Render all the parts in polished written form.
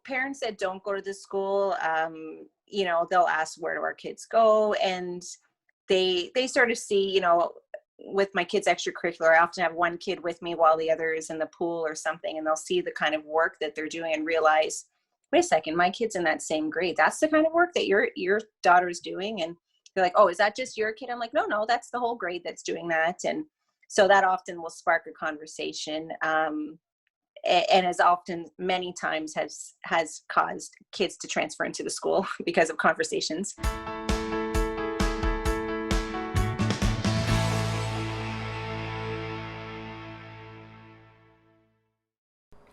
parents that don't go to the school, they'll ask, where do our kids go? And they sort of see, with my kids' extracurricular, I often have one kid with me while the other is in the pool or something, and they'll see the kind of work that they're doing and realize, wait a second, my kid's in that same grade. That's the kind of work that your daughter's doing. And they're like, oh, is that just your kid? I'm like, no, that's the whole grade that's doing that. And so that often will spark a conversation. And as often, many times has caused kids to transfer into the school because of conversations.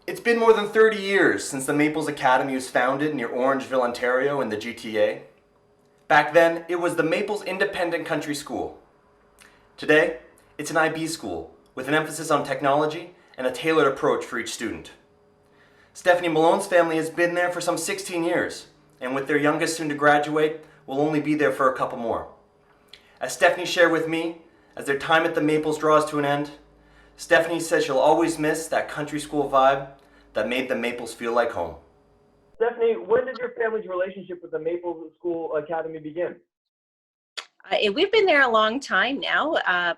It's been more than 30 years since the Maples Academy was founded near Orangeville, Ontario in the GTA. Back then, it was the Maples Independent Country School. Today, it's an IB school with an emphasis on technology and a tailored approach for each student. Stephanie Milone's family has been there for some 16 years, and with their youngest soon to graduate, will only be there for a couple more. As Stephanie shared with me, as their time at the Maples draws to an end, Stephanie says she'll always miss that country school vibe that made the Maples feel like home. Stephanie, when did your family's relationship with the Maples School Academy begin? We've been there a long time now.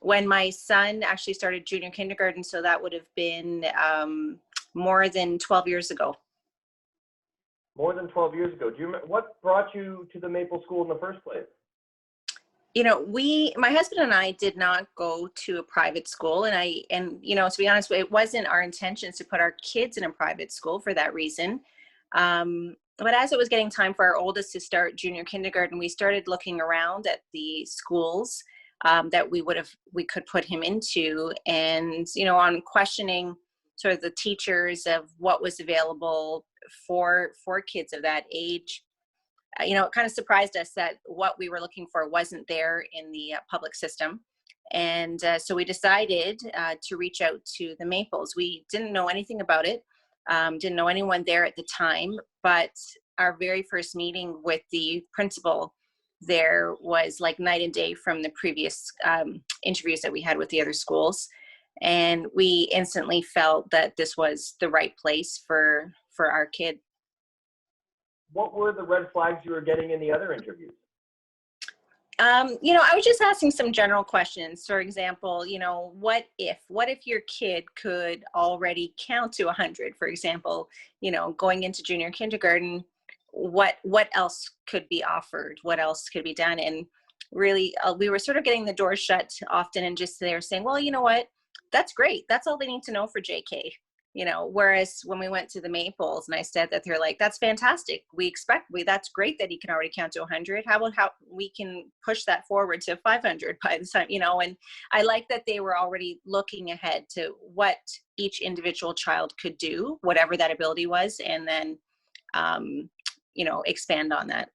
When my son actually started junior kindergarten, so that would have been more than 12 years ago. More than 12 years ago. Do you remember what brought you to the Maple School in the first place? My husband and I did not go to a private school, and to be honest, it wasn't our intentions to put our kids in a private school for that reason. But as it was getting time for our oldest to start junior kindergarten, we started looking around at the schools that we could put him into, and on questioning sort of the teachers of what was available for kids of that age. It kind of surprised us that what we were looking for wasn't there in the public system. And so we decided to reach out to the Maples. We didn't know anything about it, didn't know anyone there at the time, but our very first meeting with the principal there was like night and day from the previous interviews that we had with the other schools. And we instantly felt that this was the right place for our kid. What were the red flags you were getting in the other interviews? I was just asking some general questions. For example, what if your kid could already count to 100, for example, going into junior kindergarten, what else could be offered? What else could be done? And really, we were sort of getting the door shut often, and just they were saying, well, you know what, that's great. That's all they need to know for JK. Whereas when we went to the Maples and I said that, they're like, that's fantastic. That's great that he can already count to 100. How about how we can push that forward to 500 by the time, and I like that they were already looking ahead to what each individual child could do, whatever that ability was, and then, expand on that.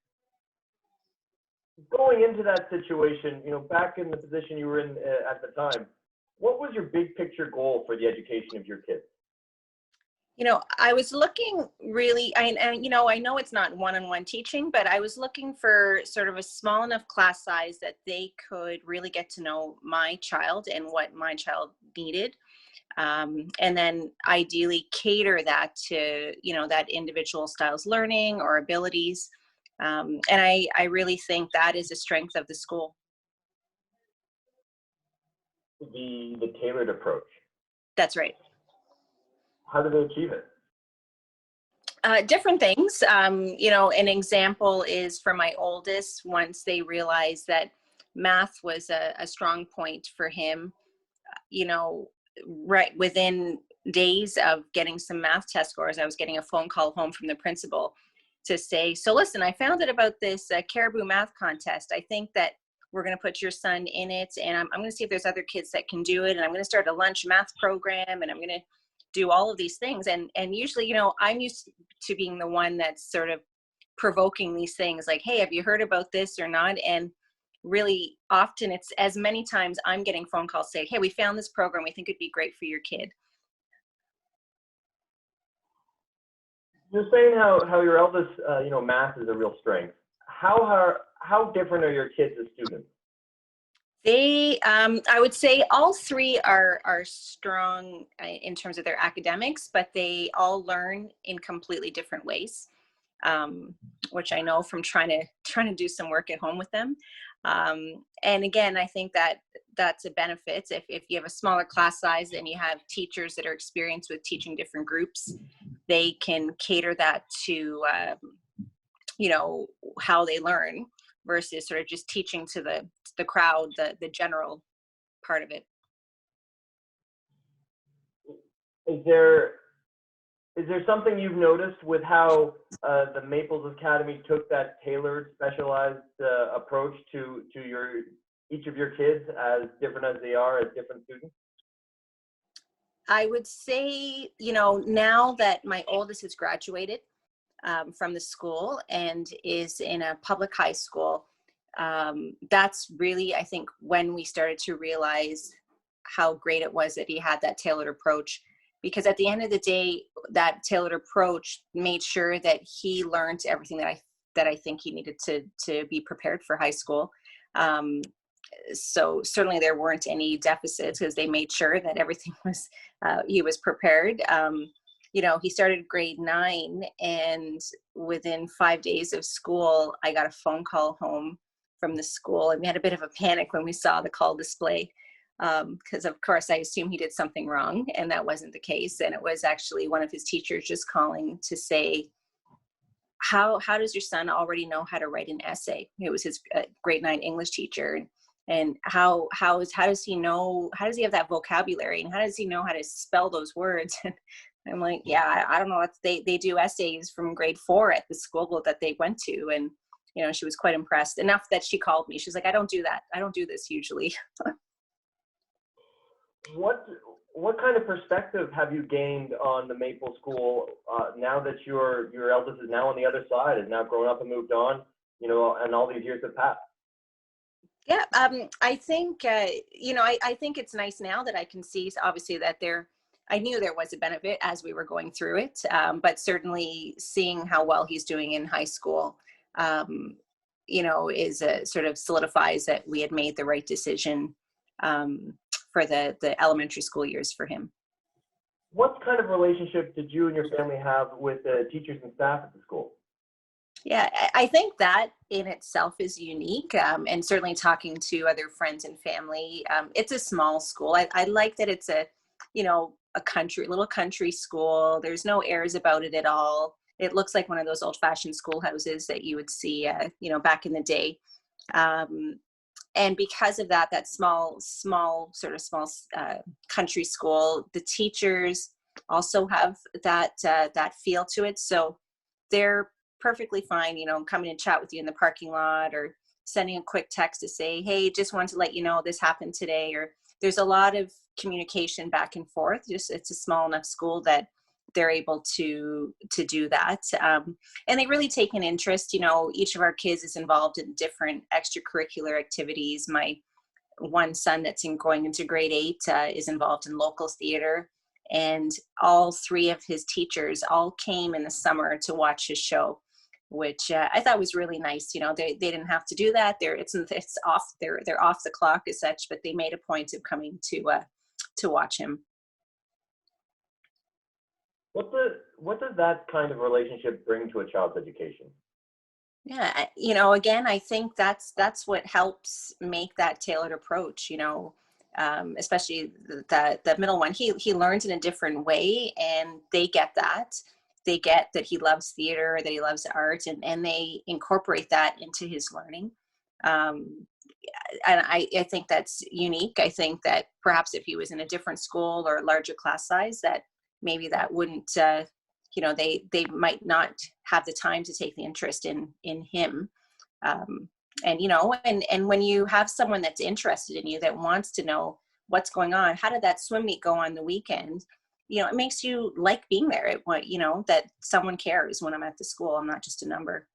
Going into that situation, back in the position you were in at the time, what was your big picture goal for the education of your kids? I was looking really, I know it's not one-on-one teaching, but I was looking for sort of a small enough class size that they could really get to know my child and what my child needed. And then ideally cater that to, that individual style's learning or abilities. And I really think that is a strength of the school. The tailored approach. That's right. How do they achieve it? Different things. An example is for my oldest, once they realized that math was a strong point for him, right within days of getting some math test scores, I was getting a phone call home from the principal to say, so listen, I found out about this Caribou math contest. I think that we're going to put your son in it, and I'm going to see if there's other kids that can do it, and I'm going to start a lunch math program, and I'm going to do all of these things. And usually, I'm used to being the one that's sort of provoking these things like, hey, have you heard about this or not? And really often it's as many times I'm getting phone calls saying, hey, we found this program. We think it'd be great for your kid. You're saying how your eldest, math is a real strength. How different are your kids as students? I would say all three are strong in terms of their academics, but they all learn in completely different ways, which I know from trying to do some work at home with them. And again, I think that that's a benefit. If you have a smaller class size and you have teachers that are experienced with teaching different groups, they can cater that to how they learn versus sort of just teaching to the crowd, the general part of it. Is there something you've noticed with how the Maples Academy took that tailored, specialized approach to each of your kids, as different as they are, as different students? I would say, now that my oldest has graduated from the school and is in a public high school, that's really, I think, when we started to realize how great it was that he had that tailored approach. Because at the end of the day, that tailored approach made sure that he learned everything that I think he needed to be prepared for high school. So certainly there weren't any deficits because they made sure that everything was, he was prepared. He started grade 9, and within 5 days of school, I got a phone call home from the school, and we had a bit of a panic when we saw the call display, because of course I assumed he did something wrong, and that wasn't the case. And it was actually one of his teachers just calling to say, how does your son already know how to write an essay? It was his grade 9 English teacher. And how does he know, how does he have that vocabulary, and how does he know how to spell those words? I'm like, yeah, I don't know. They do essays from grade 4 at the school that they went to. And, she was quite impressed enough that she called me. She's like, I don't do that. I don't do this usually. What kind of perspective have you gained on the Maple School now that your eldest is now on the other side, is now grown up and moved on, and all these years have passed? Yeah, I think, I think it's nice now that I can see, obviously, that I knew there was a benefit as we were going through it, but certainly seeing how well he's doing in high school, is sort of solidifies that we had made the right decision for the elementary school years for him. What kind of relationship did you and your family have with the teachers and staff at the school? Yeah, I think that in itself is unique, and certainly talking to other friends and family. It's a small school. I like that it's a little country school. There's no airs about it at all. It looks like one of those old-fashioned schoolhouses that you would see, back in the day. And because of that small country school, the teachers also have that feel to it. So they're perfectly fine, coming and chat with you in the parking lot, or sending a quick text to say, hey, just wanted to let you know this happened today. Or there's a lot of communication back and forth. It's a small enough school that they're able to do that. And they really take an interest. Each of our kids is involved in different extracurricular activities. My one son that's going into grade 8 is involved in local theater. And all 3 of his teachers all came in the summer to watch his show, which I thought was really nice. They didn't have to do that. It's off. They're off the clock as such, but they made a point of coming to watch him. What does that kind of relationship bring to a child's education? Yeah, again, I think that's what helps make that tailored approach. Especially the middle one. He learns in a different way, and they get that. They get that he loves theater, that he loves art, and they incorporate that into his learning. And I think that's unique. I think that perhaps if he was in a different school or a larger class size, that maybe that wouldn't, they might not have the time to take the interest in him. And when you have someone that's interested in you, that wants to know what's going on, how did that swim meet go on the weekend? It makes you like being there. That someone cares when I'm at the school. I'm not just a number.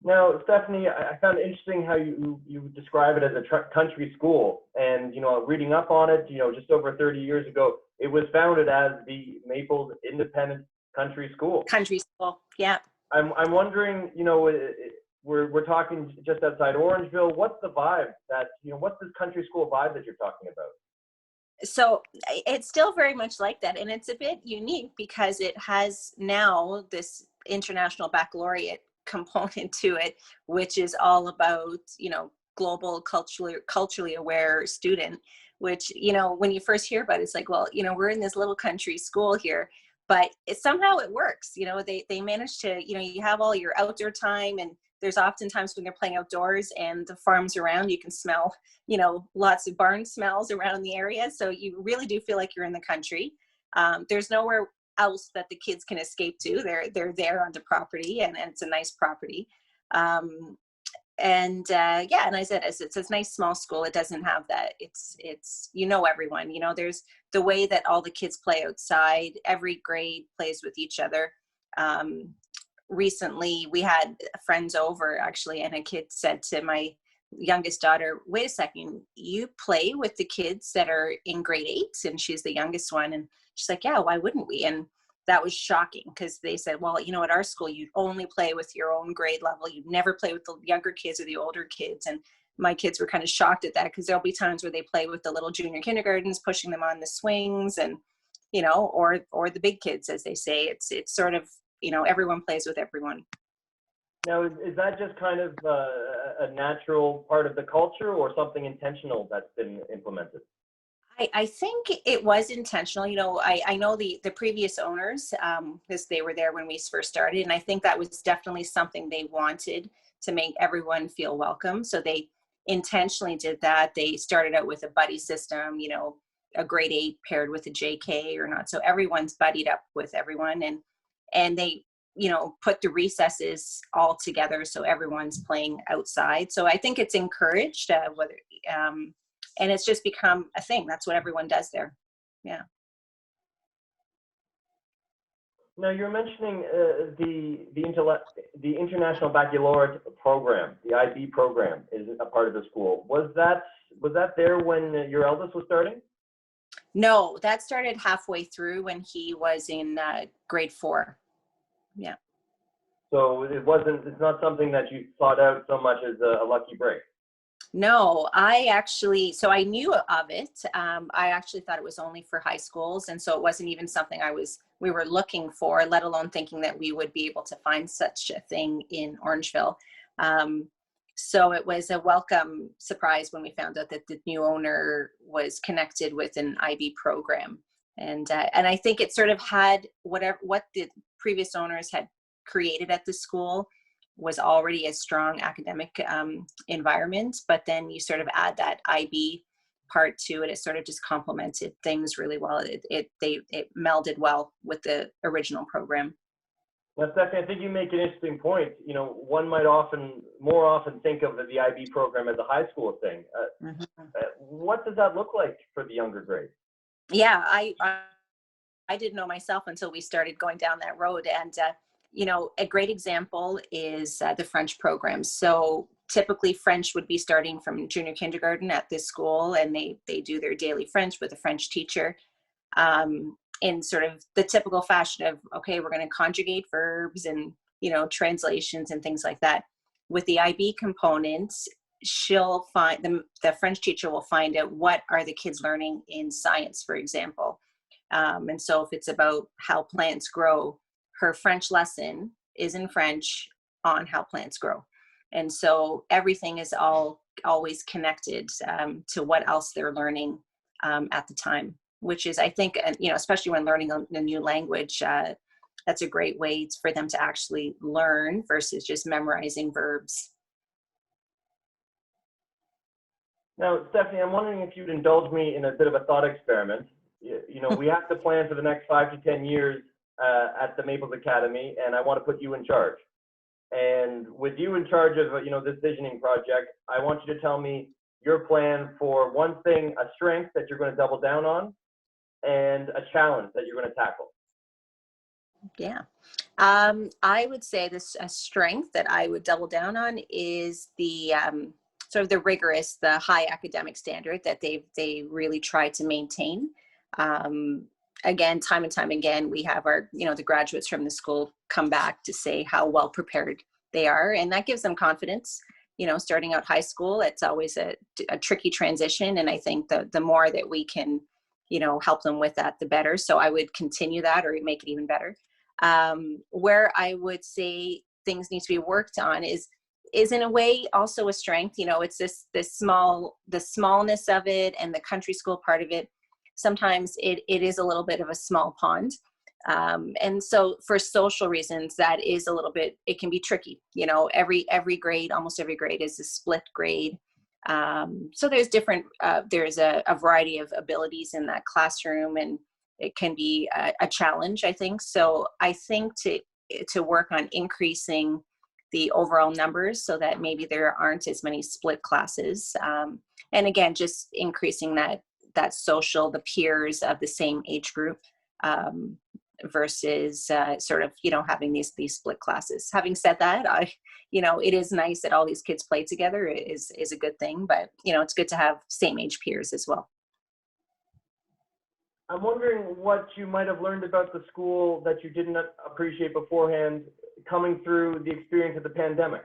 Now, Stephanie, I found it interesting how you describe it as a country school, and reading up on it, just over 30 years ago, it was founded as the Maples Independent Country School. Country school, yeah. I'm wondering, we're talking just outside Orangeville. What's the vibe that, what's this country school vibe that you're talking about? So it's still very much like that, and it's a bit unique because it has now this international baccalaureate component to it, which is all about, global culturally aware student, which, when you first hear about it, it's like, well, we're in this little country school here, but somehow it works. They manage to, you have all your outdoor time, and there's often times when they're playing outdoors and the farms around, you can smell, lots of barn smells around the area. So you really do feel like you're in the country. There's nowhere else that the kids can escape to. They're there on the property, and it's a nice property. And I said, it's a nice small school. It doesn't have that. It's everyone. There's the way that all the kids play outside. Every grade plays with each other. Recently we had friends over actually, and a kid said to my youngest daughter, wait a second, you play with the kids that are in grade 8? And she's the youngest one, and she's like, yeah, why wouldn't we? And that was shocking, because they said, well, at our school you only play with your own grade level, you never play with the younger kids or the older kids. And my kids were kind of shocked at that, because there'll be times where they play with the little junior kindergartens, pushing them on the swings, and or the big kids, as they say. It's sort of, everyone plays with everyone. Now, is that just kind of a natural part of the culture, or something intentional that's been implemented? I think it was intentional. I know the previous owners, because they were there when we first started, and I think that was definitely something they wanted, to make everyone feel welcome. So they intentionally did that. They started out with a buddy system, a grade 8 paired with a JK or not. So everyone's buddied up with everyone, and they, put the recesses all together, so everyone's playing outside. So I think it's encouraged, and it's just become a thing. That's what everyone does there. Yeah. Now, you're mentioning the International Baccalaureate program, the IB program, is a part of the school. Was that there when your eldest was starting? No, that started halfway through when he was in grade 4. Yeah. So it's not something that you thought out so much as a lucky break. No, so I knew of it. I actually thought it was only for high schools. And so it wasn't even something we were looking for, let alone thinking that we would be able to find such a thing in Orangeville. So it was a welcome surprise when we found out that the new owner was connected with an IB program. And I think it sort of had what the previous owners had created at the school was already a strong academic environment, but then you sort of add that IB part to it. It sort of just complemented things really well. It melded well with the original program. Well, Stephanie, I think you make an interesting point. One might more often think of the IB program as a high school thing. What does that look like for the younger grades? Yeah, I didn't know myself until we started going down that road. And a great example is the French program. So typically French would be starting from junior kindergarten at this school, and they do their daily French with a French teacher, in sort of the typical fashion of, okay, we're going to conjugate verbs and, translations and things like that. With the IB components, she'll find the French teacher will find out what are the kids learning in science, for example. And so if it's about how plants grow, her French lesson is in French on how plants grow. And so everything is always connected to what else they're learning at the time, which is, I think, especially when learning a new language, that's a great way for them to actually learn versus just memorizing verbs. Now, Stephanie, I'm wondering if you'd indulge me in a bit of a thought experiment. We have to plan for the next 5 to 10 years at the Maples Academy, and I want to put you in charge. And with you in charge of this visioning project, I want you to tell me your plan for one thing, a strength that you're going to double down on, and a challenge that you're going to tackle. Yeah. I would say a strength that I would double down on is the sort of the rigorous, the high academic standard that they really try to maintain. Again, time and time again, we have our, the graduates from the school come back to say how well prepared they are, and that gives them confidence. Starting out high school, it's always a tricky transition, and I think the more that we can help them with that, the better. So I would continue that or make it even better. Where I would say things need to be worked on is in a way also a strength. It's the smallness of it, and the country school part of it. Sometimes it is a little bit of a small pond. And so for social reasons, that is a little bit, it can be tricky. Every grade, almost every grade is a split grade. So there's there's a variety of abilities in that classroom, and it can be a challenge, I think. So I think to work on increasing the overall numbers so that maybe there aren't as many split classes. And again, just increasing that the peers of the same age group, versus sort of, having these split classes. Having said that, it is nice that all these kids play together is a good thing, but, it's good to have same age peers as well. I'm wondering what you might have learned about the school that you didn't appreciate beforehand coming through the experience of the pandemic.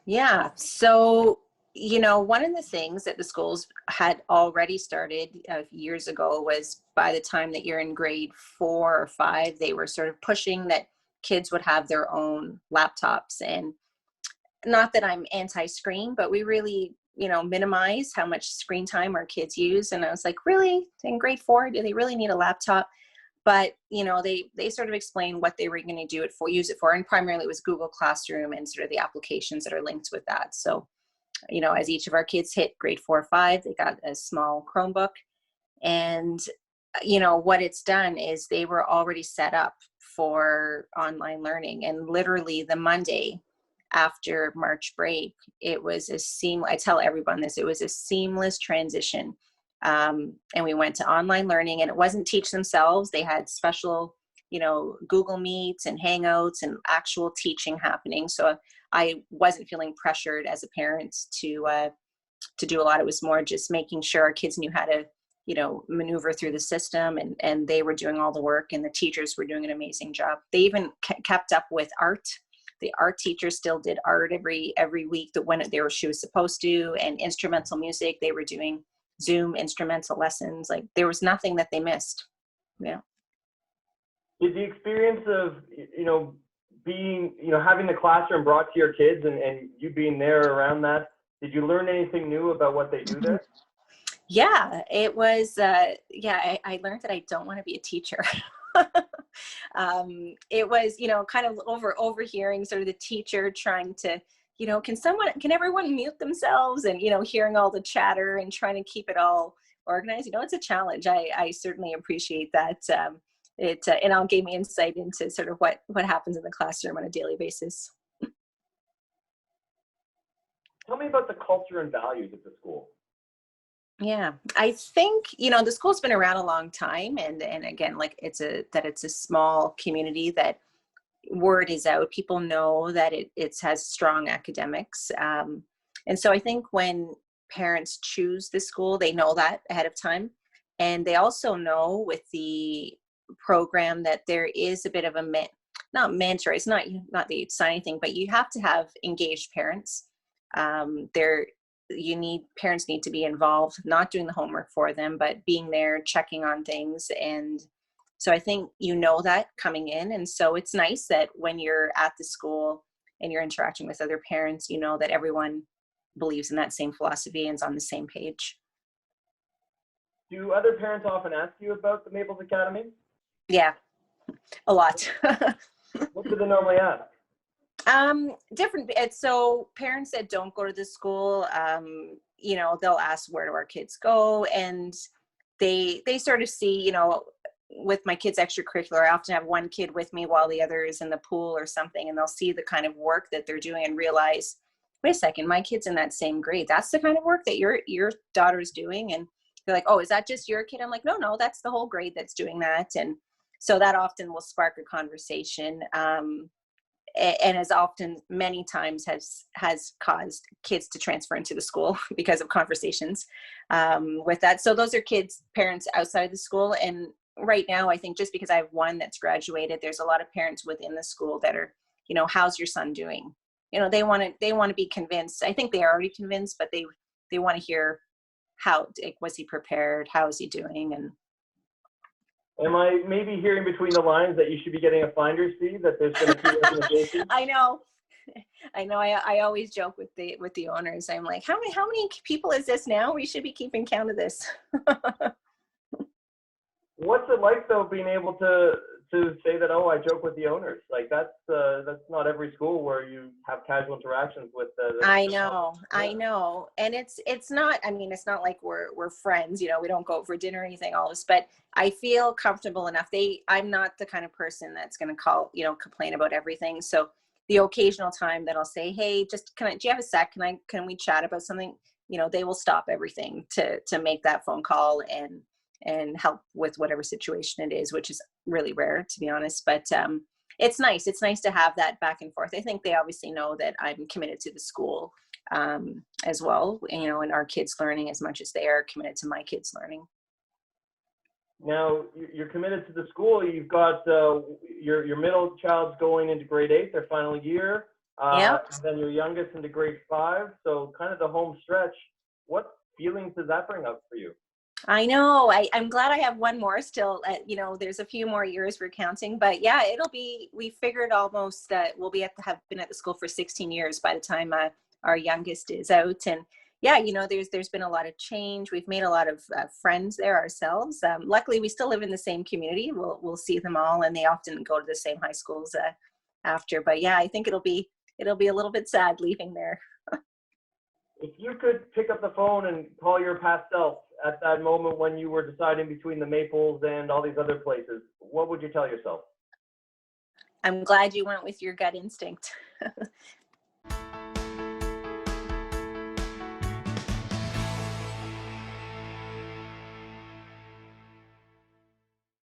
Yeah. So, one of the things that the schools had already started years ago was, by the time that you're in grade 4 or 5, they were sort of pushing that kids would have their own laptops. And not that I'm anti-screen, but we really, minimize how much screen time our kids use. And I was like, really? In grade 4, do they really need a laptop? But, they sort of explained what they were going to use it for. And primarily it was Google Classroom and sort of the applications that are linked with that. So, as each of our kids hit grade 4 or 5, they got a small Chromebook. And, what it's done is they were already set up for online learning. And literally the Monday after March break, it was I tell everyone this, it was a seamless transition. And we went to online learning, and it wasn't teach themselves. They had special, Google Meets and Hangouts and actual teaching happening. So I wasn't feeling pressured as a parent to do a lot. It was more just making sure our kids knew how to, maneuver through the system, and they were doing all the work, and the teachers were doing an amazing job. They even kept up with art. The art teacher still did art every week when she was supposed to, and instrumental music. They were doing Zoom instrumental lessons. Like, there was nothing that they missed. Yeah. Did the experience of, being, having the classroom brought to your kids and you being there around that, did you learn anything new about what they do there? Yeah, it was, I learned that I don't want to be a teacher. It was, kind of overhearing sort of the teacher trying to, can everyone mute themselves, and, hearing all the chatter and trying to keep it all organized. It's a challenge. I certainly appreciate that. It all gave me insight into sort of what happens in the classroom on a daily basis. Tell me about the culture and values of the school. Yeah, I think, the school's been around a long time, and again, like it's a small community, that word is out. People know that it has strong academics. And so I think when parents choose the school, they know that ahead of time. And they also know with the program that there is a bit of not mentor, it's not that you sign anything, but you have to have engaged parents. Parents need to be involved, not doing the homework for them, but being there, checking on things. And so I think that coming in. And so it's nice that when you're at the school and you're interacting with other parents, that everyone believes in that same philosophy and is on the same page. Do other parents often ask you about the Maples Academy? Yeah, a lot. What do they normally ask? Different. So parents that don't go to the school, they'll ask, where do our kids go? And they sort of see, with my kids' extracurricular, I often have one kid with me while the other is in the pool or something, and they'll see the kind of work that they're doing and realize, wait a second, my kid's in that same grade. That's the kind of work that your daughter's doing. And they're like, oh, is that just your kid? I'm like, no, that's the whole grade that's doing that. And so that often will spark a conversation. And as often, many times has caused kids to transfer into the school because of conversations with that. So those are parents outside the school. And right now, I think just because I have one that's graduated, there's a lot of parents within the school that are, how's your son doing? They want to be convinced. I think they are already convinced, but they want to hear how, like, was he prepared? How is he doing? And am I maybe hearing between the lines that you should be getting a finder's fee, that there's been a few recommendations? I know. I always joke with the owners. I'm like, how many people is this now? We should be keeping count of this. What's it like though, being able to say that, oh, I joke with the owners? Like that's not every school where you have casual interactions with I know. And it's not, I mean, it's not like we're friends, we don't go out for dinner or anything, all this, but I feel comfortable enough. I'm not the kind of person that's going to call, complain about everything. So the occasional time that I'll say, hey, just do you have a sec? Can we chat about something? They will stop everything to make that phone call and help with whatever situation it is, which is really rare, to be honest. But it's nice. It's nice to have that back and forth. I think they obviously know that I'm committed to the school as well, and our kids learning as much as they are committed to my kids learning. Now, you're committed to the school. You've got your middle child's going into grade 8, their final year. Yep. And then your youngest into grade 5. So kind of the home stretch. What feelings does that bring up for you? I know. I'm glad I have one more still. There's a few more years we're counting, but yeah, we figured almost that we'll have been at the school for 16 years by the time our youngest is out. And yeah, there's been a lot of change. We've made a lot of friends there ourselves. Luckily, we still live in the same community. We'll see them all, and they often go to the same high schools after. But yeah, I think it'll be a little bit sad leaving there. If you could pick up the phone and call your past self at that moment when you were deciding between the Maples and all these other places, what would you tell yourself? I'm glad you went with your gut instinct.